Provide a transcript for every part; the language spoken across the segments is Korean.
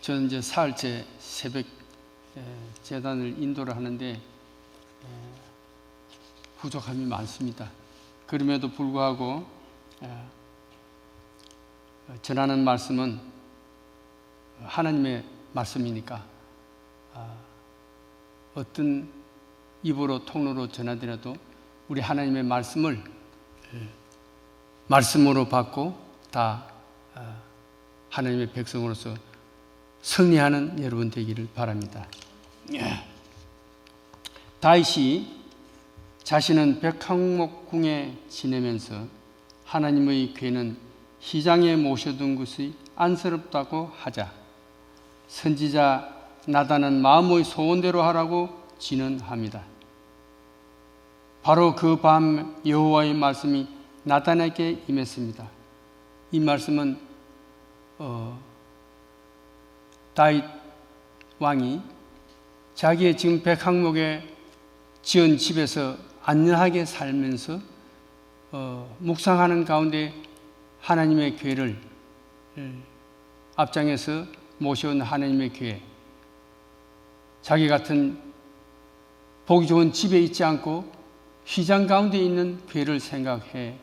저는 이제 사흘째 새벽 재단을 인도를 하는데 부족함이 많습니다. 그럼에도 불구하고 전하는 말씀은 하나님의 말씀이니까 어떤 입으로 통로로 전하더라도 우리 하나님의 말씀을 말씀으로 받고 다 하나님의 백성으로서 승리하는 여러분 되기를 바랍니다. 다윗이 자신은 백항목궁에 지내면서 하나님의 궤는 휘장에 모셔둔 것이 안쓰럽다고 하자 선지자 나단은 마음의 소원대로 하라고 진언합니다. 바로 그 밤 여호와의 말씀이 나단에게 임했습니다. 이 말씀은 다윗 왕이 자기의 지금 백항목에 지은 집에서 안전하게 살면서 묵상하는 가운데 하나님의 궤를 앞장에서 모셔온 하나님의 궤, 자기 같은 보기 좋은 집에 있지 않고 휘장 가운데 있는 궤를 생각해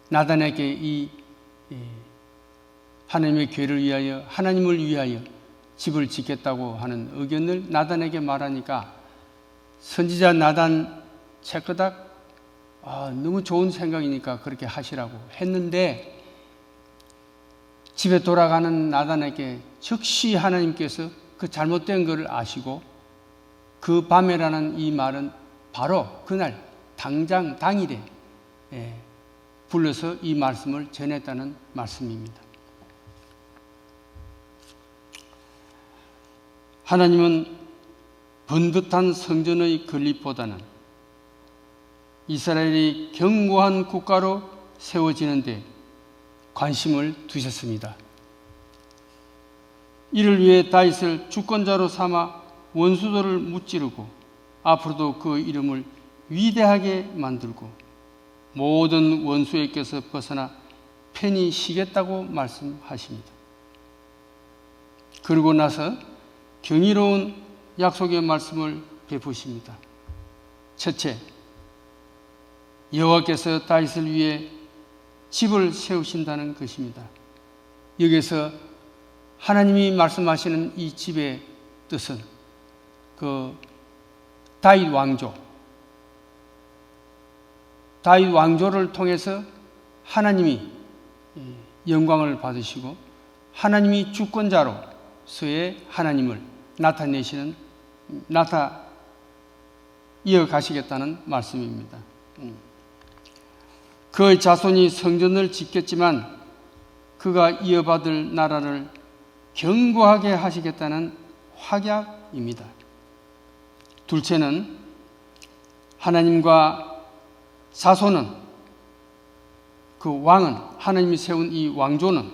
나단에게 이 하나님의 궤를 위하여 하나님을 위하여 집을 짓겠다고 하는 의견을 나단에게 말하니까 선지자 나단 채끄닥 너무 좋은 생각이니까 그렇게 하시라고 했는데 집에 돌아가는 나단에게 즉시 하나님께서 그 잘못된 것을 아시고 그 밤에라는 이 말은 바로 그날 당장 당일에 불러서 이 말씀을 전했다는 말씀입니다. 하나님은 번듯한 성전의 건립보다는 이스라엘이 견고한 국가로 세워지는데 관심을 두셨습니다. 이를 위해 다윗을 주권자로 삼아 원수들을 무찌르고 앞으로도 그 이름을 위대하게 만들고 모든 원수에게서 벗어나 편히 쉬겠다고 말씀하십니다. 그러고 나서 경이로운 약속의 말씀을 베푸십니다. 첫째, 여호와께서 다윗을 위해 집을 세우신다는 것입니다. 여기서 하나님이 말씀하시는 이 집의 뜻은 그 다윗 왕조를 통해서 하나님이 영광을 받으시고 하나님이 주권자로서의 하나님을 이어가시겠다는 말씀입니다. 그의 자손이 성전을 짓겠지만 그가 이어받을 나라를 견고하게 하시겠다는 확약입니다. 둘째는 하나님과 자손은 그 왕은 하나님이 세운 이 왕조는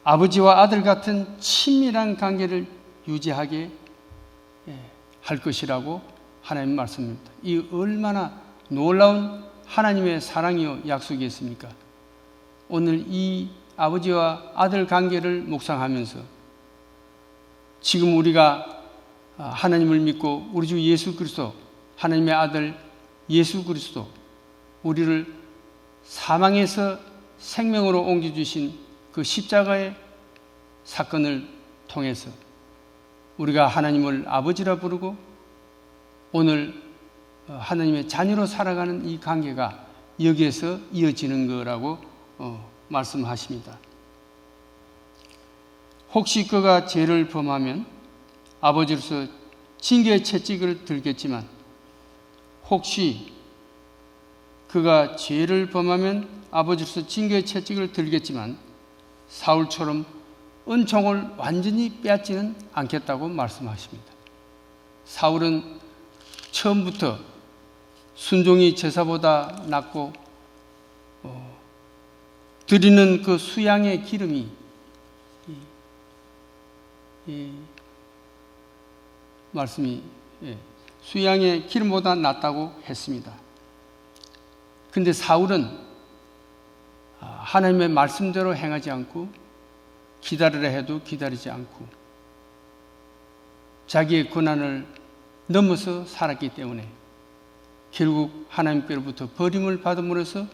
아버지와 아들 같은 친밀한 관계를 유지하게 할 것이라고 하나님 말씀입니다. 이 얼마나 놀라운 하나님의 사랑이요 약속이었습니까? 오늘 이 아버지와 아들 관계를 묵상하면서 지금 우리가 하나님을 믿고 우리 주 예수 그리스도 하나님의 아들 예수 그리스도 우리를 사망에서 생명으로 옮겨주신 그 십자가의 사건을 통해서 우리가 하나님을 아버지라 부르고 오늘 하나님의 자녀로 살아가는 이 관계가 여기에서 이어지는 거라고 말씀하십니다. 혹시 그가 죄를 범하면 아버지로서 징계의 채찍을 들겠지만 혹시 그가 죄를 범하면 아버지로서 징계의 채찍을 들겠지만 사울처럼 은총을 완전히 빼앗지는 않겠다고 말씀하십니다. 사울은 처음부터 순종이 제사보다 낫고 드리는 그 수양의 기름이 말씀이 수양의 기름보다 낫다고 했습니다. 그런데 사울은 하나님의 말씀대로 행하지 않고 기다리라 해도 기다리지 않고 자기의 권한을 넘어서 살았기 때문에 결국 하나님께로부터 버림을 받음으로써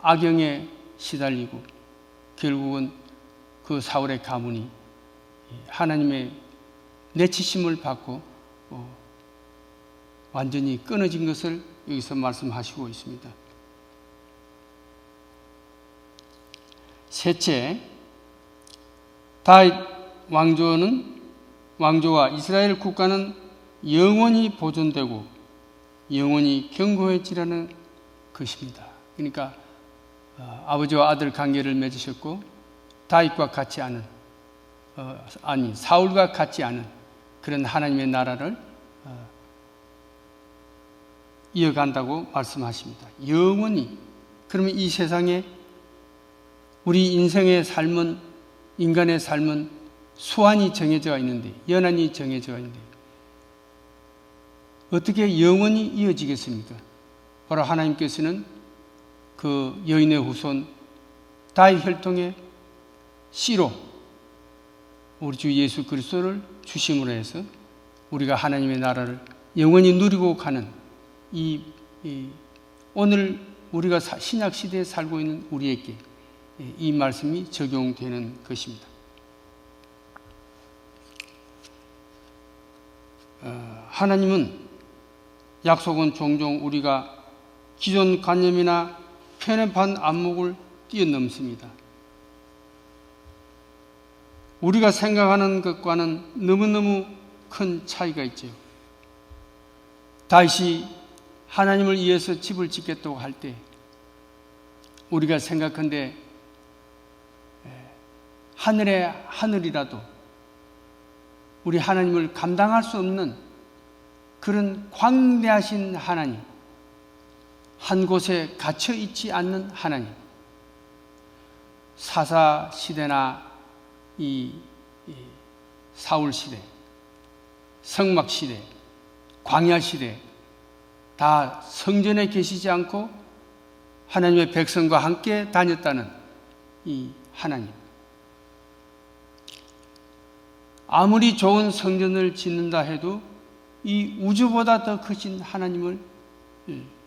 악영에 시달리고 결국은 그 사울의 가문이 하나님의 내치심을 받고 완전히 끊어진 것을 여기서 말씀하시고 있습니다. 셋째, 다윗 왕조와 이스라엘 국가는 영원히 보존되고 영원히 견고해지라는 것입니다. 그러니까 아버지와 아들 관계를 맺으셨고 다윗과 같지 않은 사울과 같지 않은 그런 하나님의 나라를 이어간다고 말씀하십니다. 영원히. 그러면 이 세상에 우리 인생의 삶은, 인간의 삶은 수완이 정해져 있는데, 연한이 정해져 있는데 어떻게 영원히 이어지겠습니까? 바로 하나님께서는 그 여인의 후손 다윗 혈통의 씨로 우리 주 예수 그리스도를 주심으로 해서 우리가 하나님의 나라를 영원히 누리고 가는 오늘 우리가 신약 시대에 살고 있는 우리에게 이 말씀이 적용되는 것입니다. 하나님은 약속은 종종 우리가 기존 관념이나 편협한 안목을 뛰어넘습니다. 우리가 생각하는 것과는 너무너무 큰 차이가 있죠. 다윗이 하나님을 위해서 집을 짓겠다고 할 때 우리가 생각한데 하늘의 하늘이라도 우리 하나님을 감당할 수 없는 그런 광대하신 하나님, 한 곳에 갇혀 있지 않는 하나님, 사사 시대나 이 사울 시대, 성막 시대, 광야 시대 다 성전에 계시지 않고 하나님의 백성과 함께 다녔다는 이 하나님. 아무리 좋은 성전을 짓는다 해도 이 우주보다 더 크신 하나님을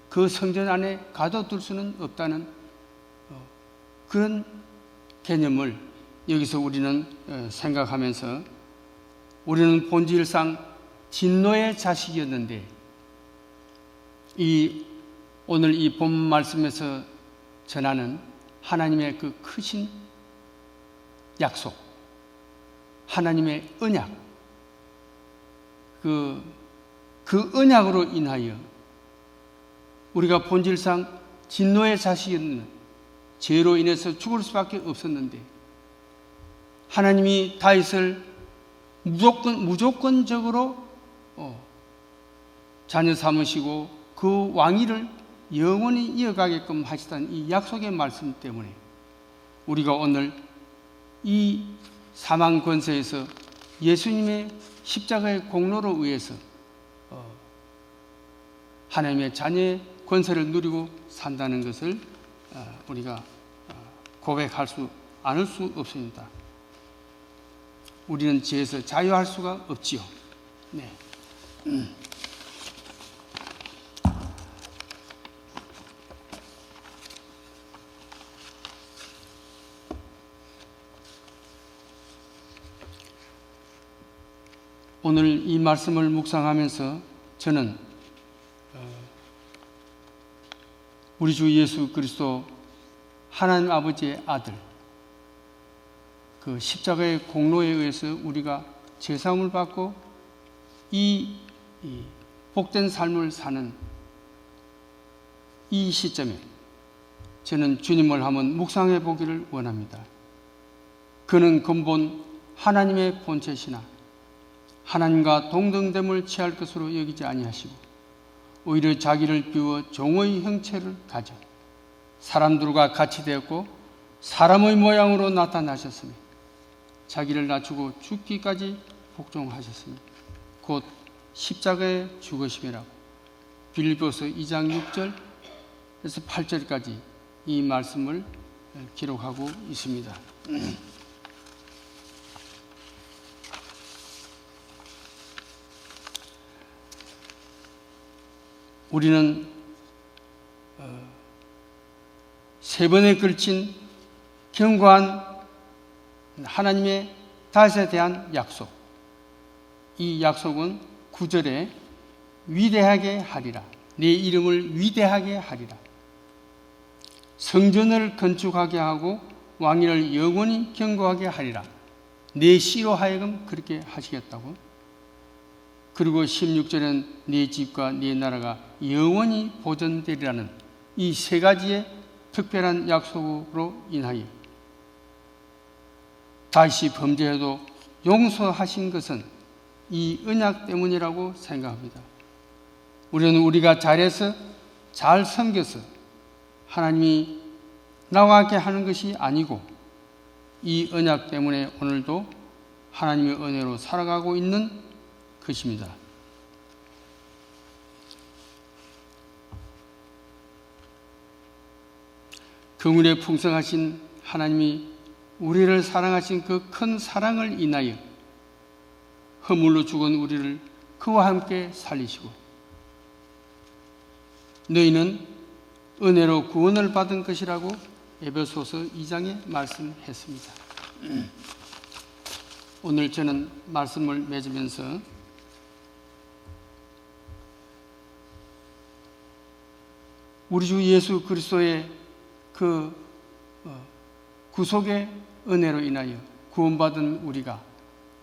그 성전 안에 가둬둘 수는 없다는 그런 개념을 여기서 우리는 생각하면서 우리는 본질상 진노의 자식이었는데 오늘 이 본 말씀에서 전하는 하나님의 그 크신 약속, 하나님의 언약, 그 언약으로 인하여 우리가 본질상 진노의 자식이었는 죄로 인해서 죽을 수밖에 없었는데 하나님이 다윗을 무조건적으로 자녀 삼으시고 그 왕위를 영원히 이어가게끔 하시다는 이 약속의 말씀 때문에 우리가 오늘 이 사망 권세에서 예수님의 십자가의 공로로 의해서 하나님의 자녀의 권세를 누리고 산다는 것을 우리가 고백할 수 않을 수 없습니다. 우리는 죄에서 자유할 수가 없지요. 네. 오늘 이 말씀을 묵상하면서 저는 우리 주 예수 그리스도 하나님 아버지의 아들 그 십자가의 공로에 의해서 우리가 죄사함을 받고 이 복된 삶을 사는 이 시점에 저는 주님을 한번 묵상해 보기를 원합니다. 그는 근본 하나님의 본체시나 하나님과 동등됨을 취할 것으로 여기지 아니하시고 오히려 자기를 비워 종의 형체를 가져 사람들과 같이 되었고 사람의 모양으로 나타나셨으며 자기를 낮추고 죽기까지 복종하셨으며 곧 십자가에 죽으심이라고 빌립보서 2장 6절에서 8절까지 이 말씀을 기록하고 있습니다. 우리는 세 번에 걸친 견고한 하나님의 다윗에 대한 약속, 이 약속은 9절에 위대하게 하리라, 내 이름을 위대하게 하리라, 성전을 건축하게 하고 왕위를 영원히 견고하게 하리라, 내 씨로 하여금 그렇게 하시겠다고. 그리고 16절은 네 집과 네 나라가 영원히 보존되리라는 이 세 가지의 특별한 약속으로 인하여 다시 범죄해도 용서하신 것은 이 언약 때문이라고 생각합니다. 우리는 우리가 잘해서 잘 섬겨서 하나님이 나와 함께 하는 것이 아니고 이 언약 때문에 오늘도 하나님의 은혜로 살아가고 있는 것입니다. 긍휼에 풍성하신 하나님이 우리를 사랑하신 그 큰 사랑을 인하여 허물로 죽은 우리를 그와 함께 살리시고 너희는 은혜로 구원을 받은 것이라고 에베소서 2장에 말씀했습니다. 오늘 저는 말씀을 맺으면서 우리 주 예수 그리스도의 그 구속의 은혜로 인하여 구원받은 우리가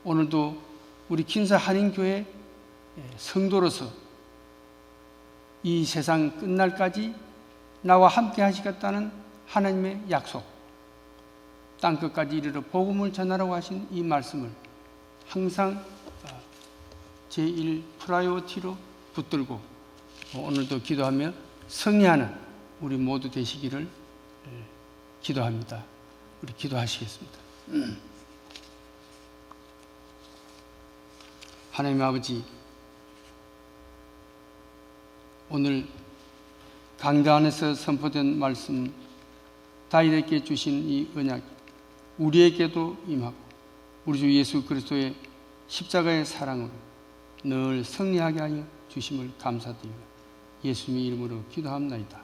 오늘도 우리 kinza 한인교회 성도로서 이 세상 끝날까지 나와 함께 하시겠다는 하나님의 약속, 땅끝까지 이르러 복음을 전하라고 하신 이 말씀을 항상 제1 프라이오티로 붙들고 오늘도 기도하며 승리하는 우리 모두 되시기를 기도합니다. 우리 기도하시겠습니다. 하나님 아버지, 오늘 강단 안에서 선포된 말씀, 다윗에게 주신 이 언약 우리에게도 임하고 우리 주 예수 그리스도의 십자가의 사랑으로 늘 승리하게 하여 주심을 감사드리며 예수님의 이름으로 기도합나이다.